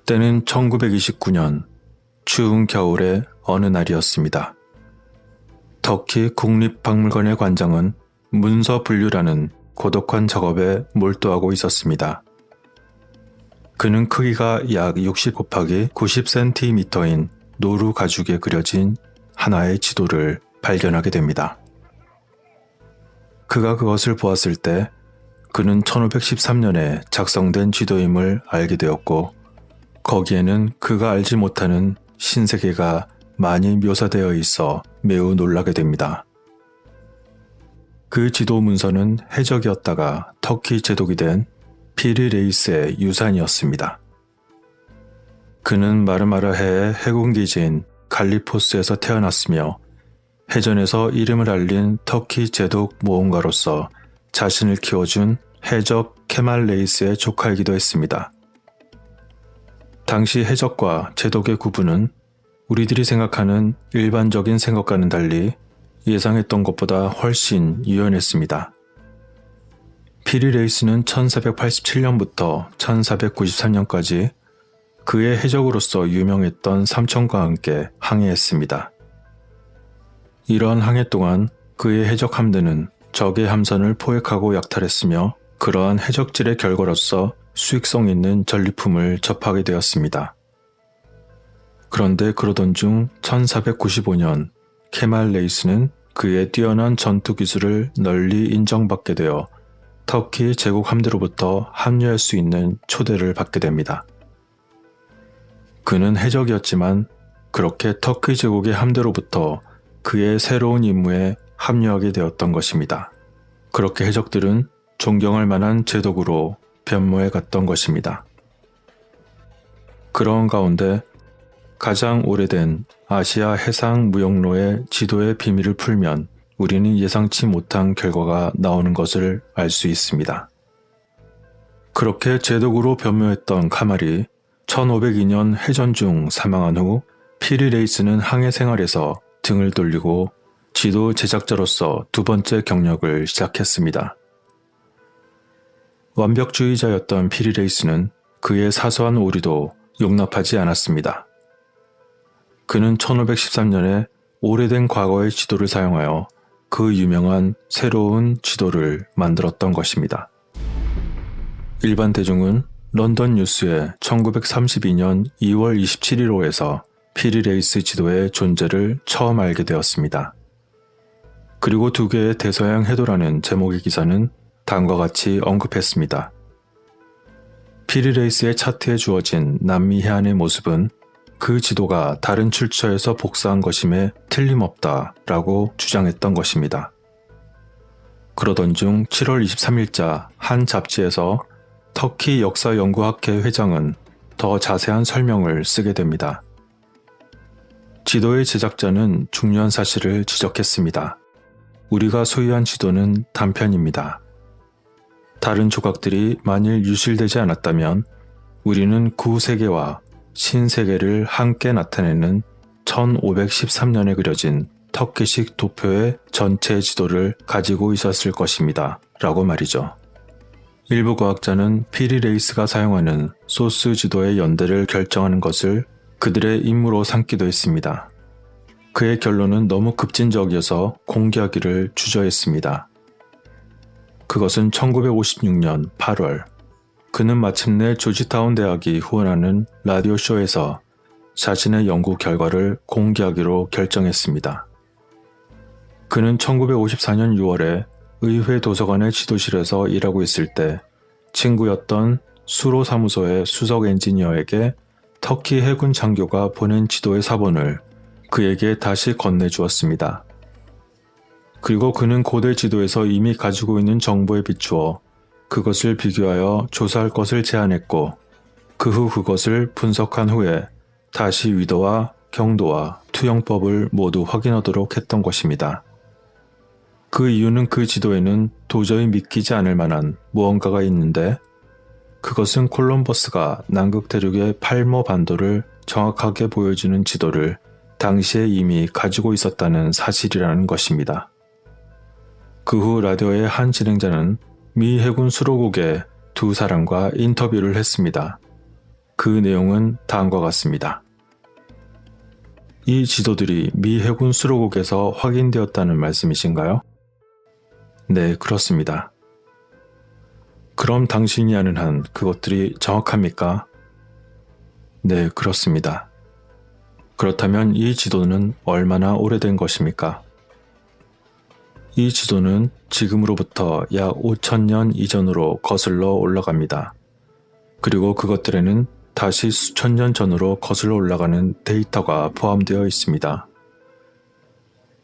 때는 1929년 추운 겨울의 어느 날이었습니다. 터키 국립박물관의 관장은 문서 분류라는 고독한 작업에 몰두하고 있었습니다. 그는 크기가 약 60 곱하기 90cm인 노루 가죽에 그려진 하나의 지도를 발견하게 됩니다. 그가 그것을 보았을 때 그는 1513년에 작성된 지도임을 알게 되었고, 거기에는 그가 알지 못하는 신세계가 많이 묘사되어 있어 매우 놀라게 됩니다. 그 지도 문서는 해적이었다가 터키 제독이 된 피리 레이스의 유산이었습니다. 그는 마르마라해의 해군기지인 갈리포스에서 태어났으며 해전에서 이름을 알린 터키 제독 모험가로서 자신을 키워준 해적 케말 레이스의 조카이기도 했습니다. 당시 해적과 제독의 구분은 우리들이 생각하는 일반적인 생각과는 달리 예상했던 것보다 훨씬 유연했습니다. 피리 레이스는 1487년부터 1493년까지 그의 해적으로서 유명했던 삼촌과 함께 항해했습니다. 이러한 항해 동안 그의 해적 함대는 적의 함선을 포획하고 약탈했으며, 그러한 해적질의 결과로서 수익성 있는 전리품을 접하게 되었습니다. 그런데 그러던 중 1495년 케말 레이스는 그의 뛰어난 전투 기술을 널리 인정받게 되어 터키 제국 함대로부터 합류할 수 있는 초대를 받게 됩니다. 그는 해적이었지만 그렇게 터키 제국의 함대로부터 그의 새로운 임무에 합류하게 되었던 것입니다. 그렇게 해적들은 존경할 만한 제독으로 변모해 갔던 것입니다. 그런 가운데 가장 오래된 아시아 해상 무역로의 지도의 비밀을 풀면 우리는 예상치 못한 결과가 나오는 것을 알 수 있습니다. 그렇게 제독으로 변모했던 카말이 1502년 해전 중 사망한 후 피리 레이스는 항해 생활에서 등을 돌리고 지도 제작자로서 두 번째 경력을 시작했습니다. 완벽주의자였던 피리 레이스는 그의 사소한 오류도 용납하지 않았습니다. 그는 1513년에 오래된 과거의 지도를 사용하여 그 유명한 새로운 지도를 만들었던 것입니다. 일반 대중은 런던 뉴스의 1932년 2월 27일호에서 피리 레이스 지도의 존재를 처음 알게 되었습니다. 그리고 두 개의 대서양 해도라는 제목의 기사는 다음과 같이 언급했습니다. 피리 레이스의 차트에 주어진 남미 해안의 모습은 그 지도가 다른 출처에서 복사한 것임에 틀림없다 라고 주장했던 것입니다. 그러던 중 7월 23일자 한 잡지에서 터키 역사연구학회 회장은 더 자세한 설명을 쓰게 됩니다. 지도의 제작자는 중요한 사실을 지적했습니다. 우리가 소유한 지도는 단편입니다. 다른 조각들이 만일 유실되지 않았다면 우리는 구세계와 신세계를 함께 나타내는 1513년에 그려진 터키식 도표의 전체 지도를 가지고 있었을 것입니다. 라고 말이죠. 일부 과학자는 피리 레이스가 사용하는 소스 지도의 연대를 결정하는 것을 그들의 임무로 삼기도 했습니다. 그의 결론은 너무 급진적이어서 공개하기를 주저했습니다. 그것은 1956년 8월 그는 마침내 조지타운 대학이 후원하는 라디오쇼에서 자신의 연구 결과를 공개하기로 결정했습니다. 그는 1954년 6월에 의회 도서관의 지도실에서 일하고 있을 때 친구였던 수로 사무소의 수석 엔지니어에게 터키 해군 장교가 보낸 지도의 사본을 그에게 다시 건네주었습니다. 그리고 그는 고대 지도에서 이미 가지고 있는 정보에 비추어 그것을 비교하여 조사할 것을 제안했고, 그 후 그것을 분석한 후에 다시 위도와 경도와 투영법을 모두 확인하도록 했던 것입니다. 그 이유는 그 지도에는 도저히 믿기지 않을 만한 무언가가 있는데, 그것은 콜럼버스가 남극 대륙의 팔모 반도를 정확하게 보여주는 지도를 당시에 이미 가지고 있었다는 사실이라는 것입니다. 그 후 라디오의 한 진행자는 미 해군 수로국의 두 사람과 인터뷰를 했습니다. 그 내용은 다음과 같습니다. 이 지도들이 미 해군 수로국에서 확인되었다는 말씀이신가요? 네, 그렇습니다. 그럼 당신이 아는 한 그것들이 정확합니까? 네, 그렇습니다. 그렇다면 이 지도는 얼마나 오래된 것입니까? 이 지도는 지금으로부터 약 5,000년 이전으로 거슬러 올라갑니다. 그리고 그것들에는 다시 수천 년 전으로 거슬러 올라가는 데이터가 포함되어 있습니다.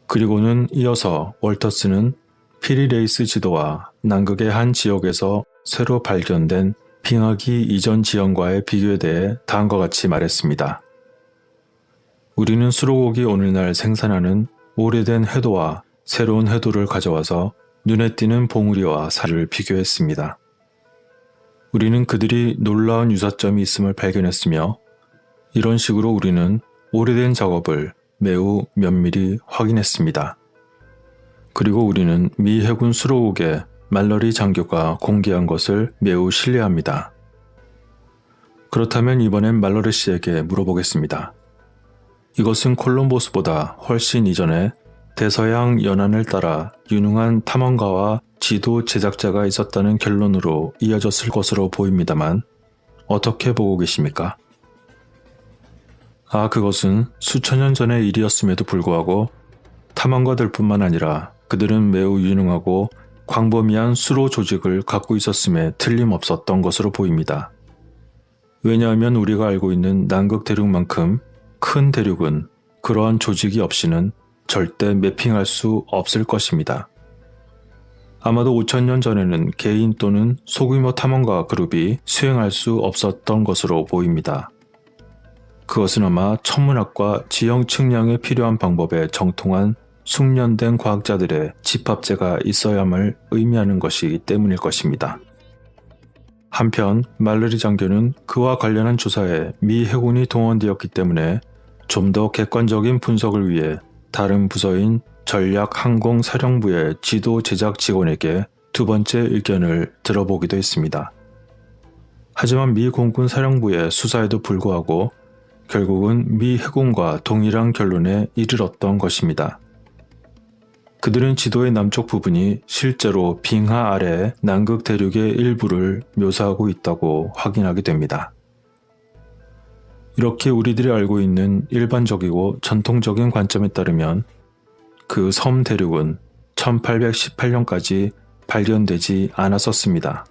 그리고는 이어서 월터스는 피리레이스 지도와 남극의 한 지역에서 새로 발견된 빙하기 이전 지형과의 비교에 대해 다음과 같이 말했습니다. 우리는 수로국이 오늘날 생산하는 오래된 해도와 새로운 해도를 가져와서 눈에 띄는 봉우리와 살을 비교했습니다. 우리는 그들이 놀라운 유사점이 있음을 발견했으며 이런 식으로 우리는 오래된 작업을 매우 면밀히 확인했습니다. 그리고 우리는 미 해군 수로국의 말러리 장교가 공개한 것을 매우 신뢰합니다. 그렇다면 이번엔 말러리 씨에게 물어보겠습니다. 이것은 콜럼버스보다 훨씬 이전에 대서양 연안을 따라 유능한 탐험가와 지도 제작자가 있었다는 결론으로 이어졌을 것으로 보입니다만 어떻게 보고 계십니까? 그것은 수천 년 전의 일이었음에도 불구하고 탐험가들뿐만 아니라 그들은 매우 유능하고 광범위한 수로 조직을 갖고 있었음에 틀림없었던 것으로 보입니다. 왜냐하면 우리가 알고 있는 남극 대륙만큼 큰 대륙은 그러한 조직이 없이는 절대 매핑할 수 없을 것입니다. 아마도 5,000년 전에는 개인 또는 소규모 탐험가 그룹이 수행할 수 없었던 것으로 보입니다. 그것은 아마 천문학과 지형 측량에 필요한 방법에 정통한 숙련된 과학자들의 집합제가 있어야만 의미하는 것이기 때문일 것입니다. 한편 말러리 장교는 그와 관련한 조사에 미 해군이 동원되었기 때문에 좀 더 객관적인 분석을 위해 다른 부서인 전략항공사령부의 지도 제작 직원에게 두 번째 의견을 들어보기도 했습니다. 하지만 미 공군 사령부의 수사에도 불구하고 결국은 미 해군과 동일한 결론에 이르렀던 것입니다. 그들은 지도의 남쪽 부분이 실제로 빙하 아래 남극 대륙의 일부를 묘사하고 있다고 확인하게 됩니다. 이렇게 우리들이 알고 있는 일반적이고 전통적인 관점에 따르면 그 섬 대륙은 1818년까지 발견되지 않았었습니다.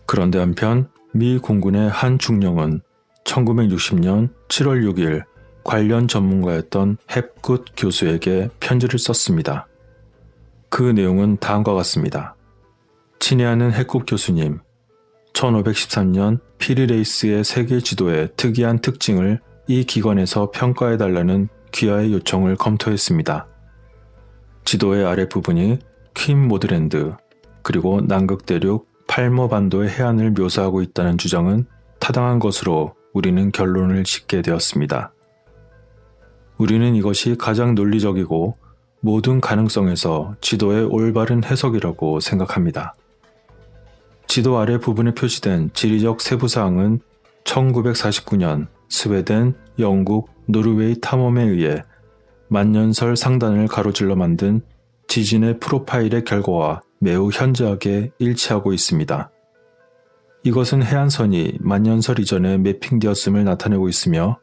그런데 한편 미 공군의 한 중령은 1960년 7월 6일 관련 전문가였던 헵굿 교수에게 편지를 썼습니다. 그 내용은 다음과 같습니다. 친애하는 헵굿 교수님, 1513년 피리레이스의 세계 지도의 특이한 특징을 이 기관에서 평가해달라는 귀하의 요청을 검토했습니다. 지도의 아랫부분이 퀸 모드랜드 그리고 남극 대륙 팔머 반도의 해안을 묘사하고 있다는 주장은 타당한 것으로 우리는 결론을 짓게 되었습니다. 우리는 이것이 가장 논리적이고 모든 가능성에서 지도의 올바른 해석이라고 생각합니다. 지도 아래 부분에 표시된 지리적 세부사항은 1949년 스웨덴, 영국, 노르웨이 탐험에 의해 만년설 상단을 가로질러 만든 지진의 프로파일의 결과와 매우 현저하게 일치하고 있습니다. 이것은 해안선이 만년설 이전에 매핑되었음을 나타내고 있으며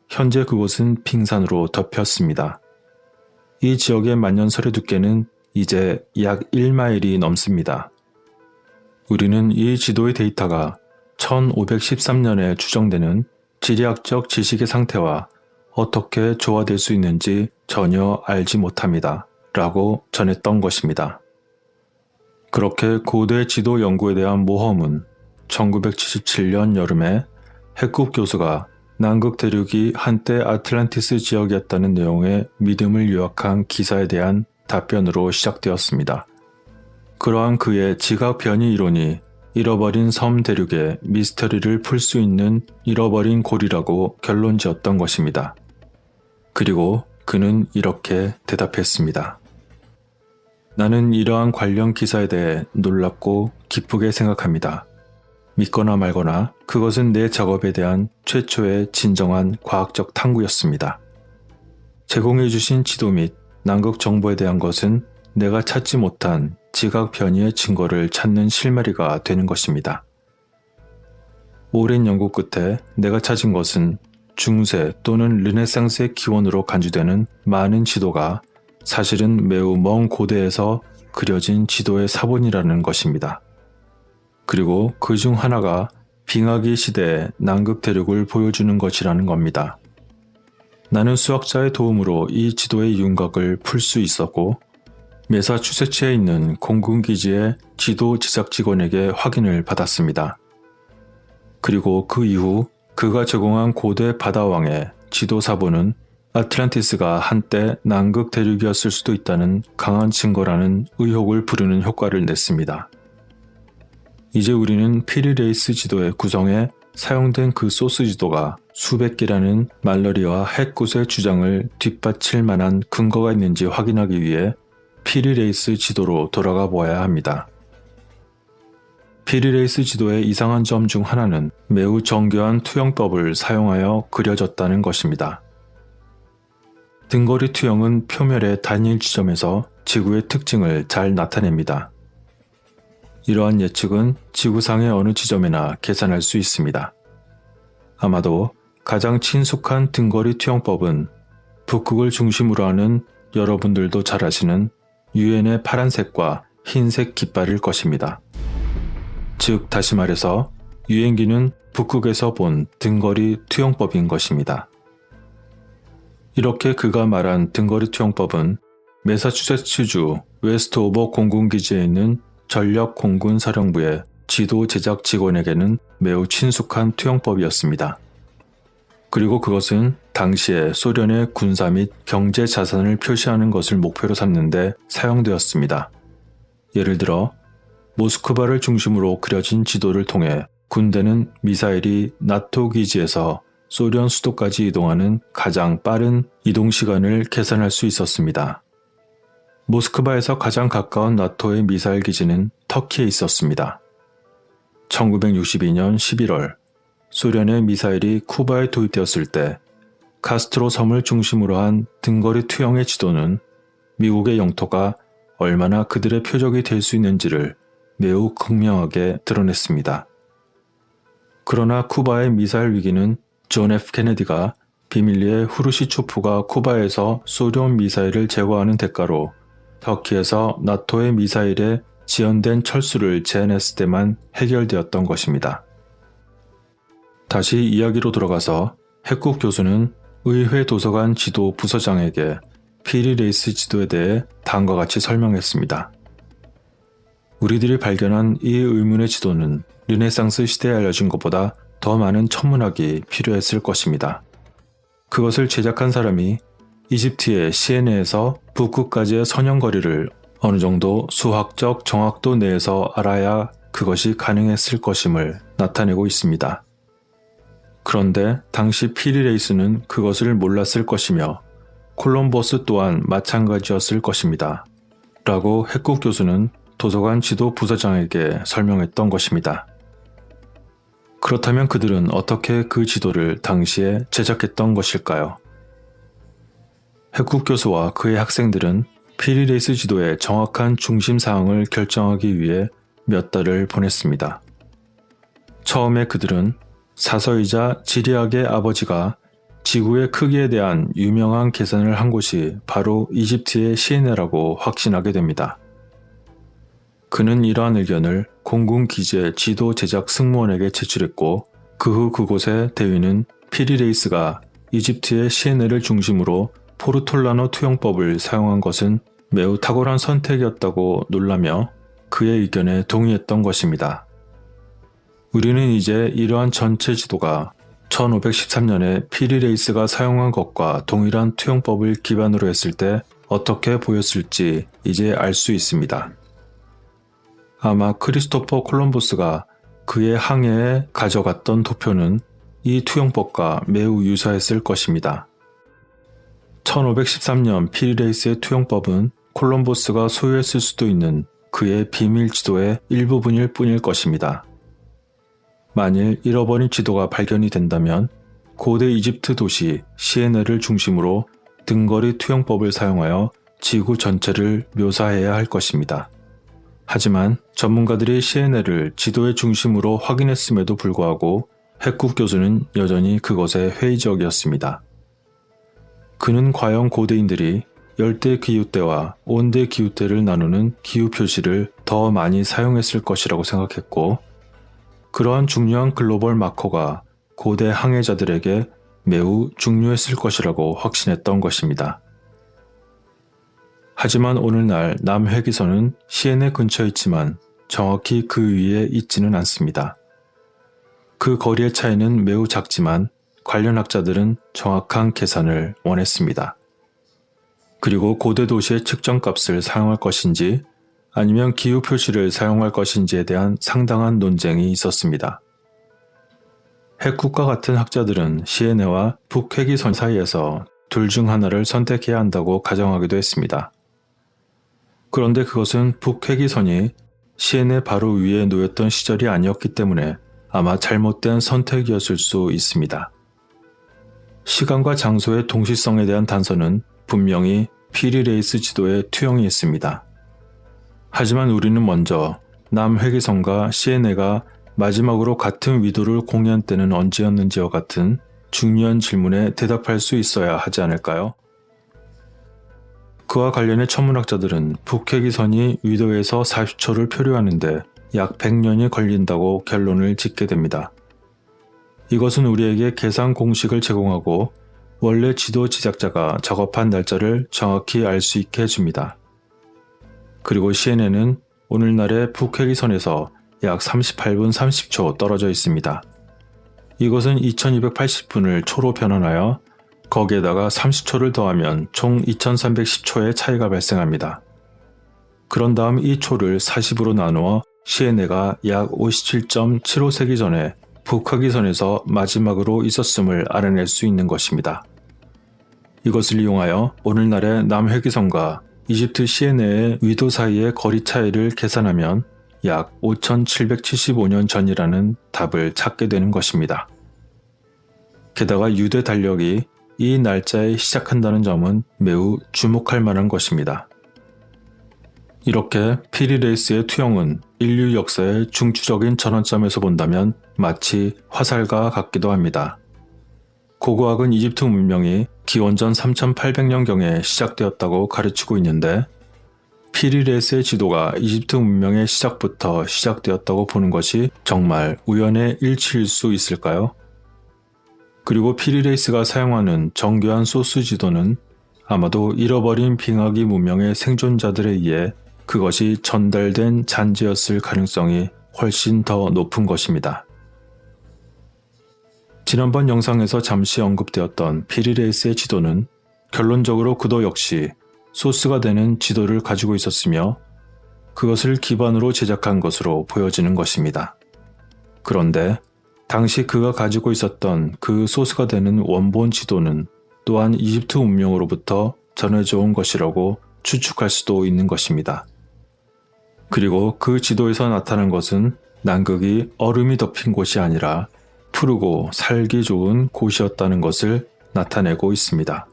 현재 그곳은 빙산으로 덮였습니다. 이 지역의 만년설의 두께는 이제 약 1마일이 넘습니다. 우리는 이 지도의 데이터가 1513년에 추정되는 지리학적 지식의 상태와 어떻게 조화될 수 있는지 전혀 알지 못합니다. 라고 전했던 것입니다. 그렇게 고대 지도 연구에 대한 모험은 1977년 여름에 헵굿 교수가 남극 대륙이 한때 아틀란티스 지역이었다는 내용의 믿음을 요약한 기사에 대한 답변으로 시작되었습니다. 그러한 그의 지각 변이 이론이 잃어버린 섬 대륙의 미스터리를 풀 수 있는 잃어버린 골이라고 결론지었던 것입니다. 그리고 그는 이렇게 대답했습니다. 나는 이러한 관련 기사에 대해 놀랍고 기쁘게 생각합니다. 믿거나 말거나 그것은 내 작업에 대한 최초의 진정한 과학적 탐구였습니다. 제공해주신 지도 및 남극 정보에 대한 것은 내가 찾지 못한 지각 변이의 증거를 찾는 실마리가 되는 것입니다. 오랜 연구 끝에 내가 찾은 것은 중세 또는 르네상스의 기원으로 간주되는 많은 지도가 사실은 매우 먼 고대에서 그려진 지도의 사본이라는 것입니다. 그리고 그 중 하나가 빙하기 시대의 남극 대륙을 보여주는 것이라는 겁니다. 나는 수학자의 도움으로 이 지도의 윤곽을 풀 수 있었고 매사추세츠에 있는 공군기지의 지도 제작 직원에게 확인을 받았습니다. 그리고 그 이후 그가 제공한 고대 바다왕의 지도 사본은 아틀란티스가 한때 남극 대륙이었을 수도 있다는 강한 증거라는 의혹을 부르는 효과를 냈습니다. 이제 우리는 피리레이스 지도의 구성에 사용된 그 소스 지도가 수백 개라는 말러리와 핵굿의 주장을 뒷받칠 만한 근거가 있는지 확인하기 위해 피리레이스 지도로 돌아가 보아야 합니다. 피리레이스 지도의 이상한 점 중 하나는 매우 정교한 투영법을 사용하여 그려졌다는 것입니다. 등거리 투영은 표면의 단일 지점에서 지구의 특징을 잘 나타냅니다. 이러한 예측은 지구상의 어느 지점에나 계산할 수 있습니다. 아마도 가장 친숙한 등거리 투영법은 북극을 중심으로 하는 여러분들도 잘 아시는 유엔의 파란색과 흰색 깃발일 것입니다. 즉 다시 말해서 유엔기는 북극에서 본 등거리 투영법인 것입니다. 이렇게 그가 말한 등거리 투영법은 매사추세츠주 웨스트오버 공군기지에 있는 전력 공군 사령부의 지도 제작 직원에게는 매우 친숙한 투영법이었습니다. 그리고 그것은 당시에 소련의 군사 및 경제 자산을 표시하는 것을 목표로 삼는데 사용되었습니다. 예를 들어 모스크바를 중심으로 그려진 지도를 통해 군대는 미사일이 나토 기지에서 소련 수도까지 이동하는 가장 빠른 이동 시간을 계산할 수 있었습니다. 모스크바에서 가장 가까운 나토의 미사일 기지는 터키에 있었습니다. 1962년 11월 소련의 미사일이 쿠바에 도입되었을 때 카스트로 섬을 중심으로 한 등거리 투영의 지도는 미국의 영토가 얼마나 그들의 표적이 될 수 있는지를 매우 극명하게 드러냈습니다. 그러나 쿠바의 미사일 위기는 존 F. 케네디가 비밀리에 후르시초프가 쿠바에서 소련 미사일을 제거하는 대가로 터키에서 나토의 미사일에 지연된 철수를 제안했을 때만 해결되었던 것입니다. 다시 이야기로 돌아가서 핵국 교수는 의회 도서관 지도 부서장에게 피리레이스 지도에 대해 다음과 같이 설명했습니다. 우리들이 발견한 이 의문의 지도는 르네상스 시대에 알려진 것보다 더 많은 천문학이 필요했을 것입니다. 그것을 제작한 사람이 이집트의 시에네에서 북극까지의 선형거리를 어느 정도 수학적 정확도 내에서 알아야 그것이 가능했을 것임을 나타내고 있습니다. 그런데 당시 피리레이스는 그것을 몰랐을 것이며 콜럼버스 또한 마찬가지였을 것입니다. 라고 핵국 교수는 도서관 지도 부서장에게 설명했던 것입니다. 그렇다면 그들은 어떻게 그 지도를 당시에 제작했던 것일까요? 핵국 교수와 그의 학생들은 피리레이스 지도의 정확한 중심 사항을 결정하기 위해 몇 달을 보냈습니다. 처음에 그들은 사서이자 지리학의 아버지가 지구의 크기에 대한 유명한 계산을 한 곳이 바로 이집트의 시에네라고 확신하게 됩니다. 그는 이러한 의견을 공군 기지의 지도 제작 승무원에게 제출했고 그 후 그곳의 대위는 피리레이스가 이집트의 시에네를 중심으로 포르톨라노 투영법을 사용한 것은 매우 탁월한 선택이었다고 놀라며 그의 의견에 동의했던 것입니다. 우리는 이제 이러한 전체 지도가 1513년에 피리레이스가 사용한 것과 동일한 투영법을 기반으로 했을 때 어떻게 보였을지 이제 알 수 있습니다. 아마 크리스토퍼 콜럼버스가 그의 항해에 가져갔던 도표는 이 투영법과 매우 유사했을 것입니다. 1513년 피리레이스의 투영법은 콜럼버스가 소유했을 수도 있는 그의 비밀 지도의 일부분일 뿐일 것입니다. 만일 잃어버린 지도가 발견이 된다면 고대 이집트 도시 시에네를 중심으로 등거리 투영법을 사용하여 지구 전체를 묘사해야 할 것입니다. 하지만 전문가들이 시에네를 지도의 중심으로 확인했음에도 불구하고 핵국 교수는 여전히 그것에 회의적이었습니다. 그는 과연 고대인들이 열대 기후대와 온대 기후대를 나누는 기후 표시를 더 많이 사용했을 것이라고 생각했고, 그러한 중요한 글로벌 마커가 고대 항해자들에게 매우 중요했을 것이라고 확신했던 것입니다. 하지만 오늘날 남회기선은 시에네 근처에 있지만 정확히 그 위에 있지는 않습니다. 그 거리의 차이는 매우 작지만 관련 학자들은 정확한 계산을 원했습니다. 그리고 고대 도시의 측정값을 사용할 것인지 아니면 기후 표시를 사용할 것인지에 대한 상당한 논쟁이 있었습니다. 핵국과 같은 학자들은 시에네와 북회기선 사이에서 둘 중 하나를 선택해야 한다고 가정하기도 했습니다. 그런데 그것은 북회기선이 시에네 바로 위에 놓였던 시절이 아니었기 때문에 아마 잘못된 선택이었을 수 있습니다. 시간과 장소의 동시성에 대한 단서는 분명히 피리레이스 지도에 투영이 있습니다. 하지만 우리는 먼저 남회기선과 시에네가 마지막으로 같은 위도를 공유한 때는 언제였는지와 같은 중요한 질문에 대답할 수 있어야 하지 않을까요? 그와 관련해 천문학자들은 북회기선이 위도에서 40초를 표류하는데 약 100년이 걸린다고 결론을 짓게 됩니다. 이것은 우리에게 계산 공식을 제공하고 원래 지도 제작자가 작업한 날짜를 정확히 알 수 있게 해줍니다. 그리고 시에네는 오늘날의 북회기선에서 약 38분 30초 떨어져 있습니다. 이것은 2280분을 초로 변환하여 거기에다가 30초를 더하면 총 2310초의 차이가 발생합니다. 그런 다음 이 초를 40으로 나누어 시에네가 약 57.75세기 전에 북회기선에서 마지막으로 있었음을 알아낼 수 있는 것입니다. 이것을 이용하여 오늘날의 남회기선과 이집트 시에네의 위도 사이의 거리 차이를 계산하면 약 5775년 전이라는 답을 찾게 되는 것입니다. 게다가 유대 달력이 이 날짜에 시작한다는 점은 매우 주목할 만한 것입니다. 이렇게 피리레이스의 투영은 인류 역사의 중추적인 전환점에서 본다면 마치 화살과 같기도 합니다. 고고학은 이집트 문명이 기원전 3800년경에 시작되었다고 가르치고 있는데 피리레이스의 지도가 이집트 문명의 시작부터 시작되었다고 보는 것이 정말 우연의 일치일 수 있을까요? 그리고 피리레이스가 사용하는 정교한 소스 지도는 아마도 잃어버린 빙하기 문명의 생존자들에 의해 그것이 전달된 잔재였을 가능성이 훨씬 더 높은 것입니다. 지난번 영상에서 잠시 언급되었던 피리레이스의 지도는 결론적으로 그도 역시 소스가 되는 지도를 가지고 있었으며 그것을 기반으로 제작한 것으로 보여지는 것입니다. 그런데 당시 그가 가지고 있었던 그 소스가 되는 원본 지도는 또한 이집트 문명으로부터 전해져 온 것이라고 추측할 수도 있는 것입니다. 그리고 그 지도에서 나타난 것은 남극이 얼음이 덮인 곳이 아니라 푸르고 살기 좋은 곳이었다는 것을 나타내고 있습니다.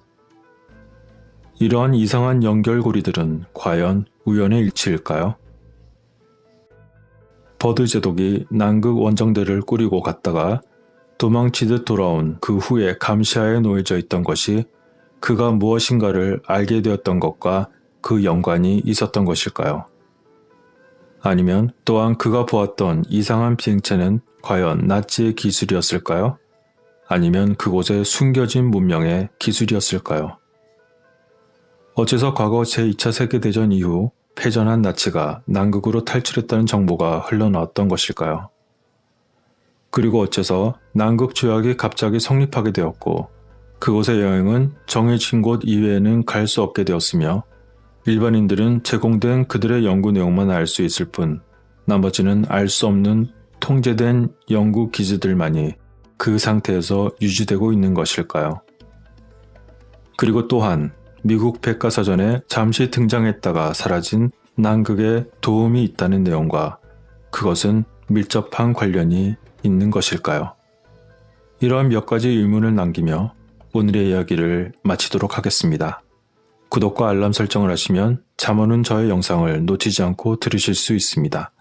이러한 이상한 연결고리들은 과연 우연의 일치일까요? 버드 제독이 남극 원정대를 꾸리고 갔다가 도망치듯 돌아온 그 후에 감시하에 놓여져 있던 것이 그가 무엇인가를 알게 되었던 것과 그 연관이 있었던 것일까요? 아니면 또한 그가 보았던 이상한 비행체는 과연 나치의 기술이었을까요? 아니면 그곳에 숨겨진 문명의 기술이었을까요? 어째서 과거 제2차 세계대전 이후 패전한 나치가 남극으로 탈출했다는 정보가 흘러나왔던 것일까요? 그리고 어째서 남극 조약이 갑자기 성립하게 되었고 그곳의 여행은 정해진 곳 이외에는 갈 수 없게 되었으며 일반인들은 제공된 그들의 연구 내용만 알 수 있을 뿐 나머지는 알 수 없는 통제된 연구 기지들만이 그 상태에서 유지되고 있는 것일까요? 그리고 또한 미국 백과사전에 잠시 등장했다가 사라진 남극에 도움이 있다는 내용과 그것은 밀접한 관련이 있는 것일까요? 이러한 몇 가지 의문을 남기며 오늘의 이야기를 마치도록 하겠습니다. 구독과 알람 설정을 하시면 잠오는 저의 영상을 놓치지 않고 들으실 수 있습니다.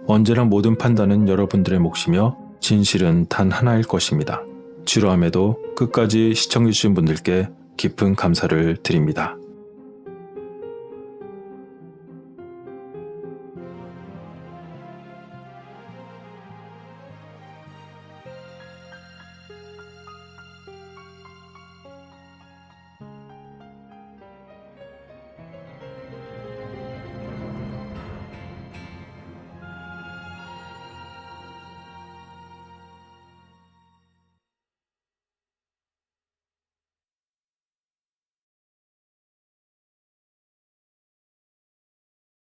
언제나 모든 판단은 여러분들의 몫이며 진실은 단 하나일 것입니다. 지루함에도 끝까지 시청해주신 분들께 깊은 감사를 드립니다.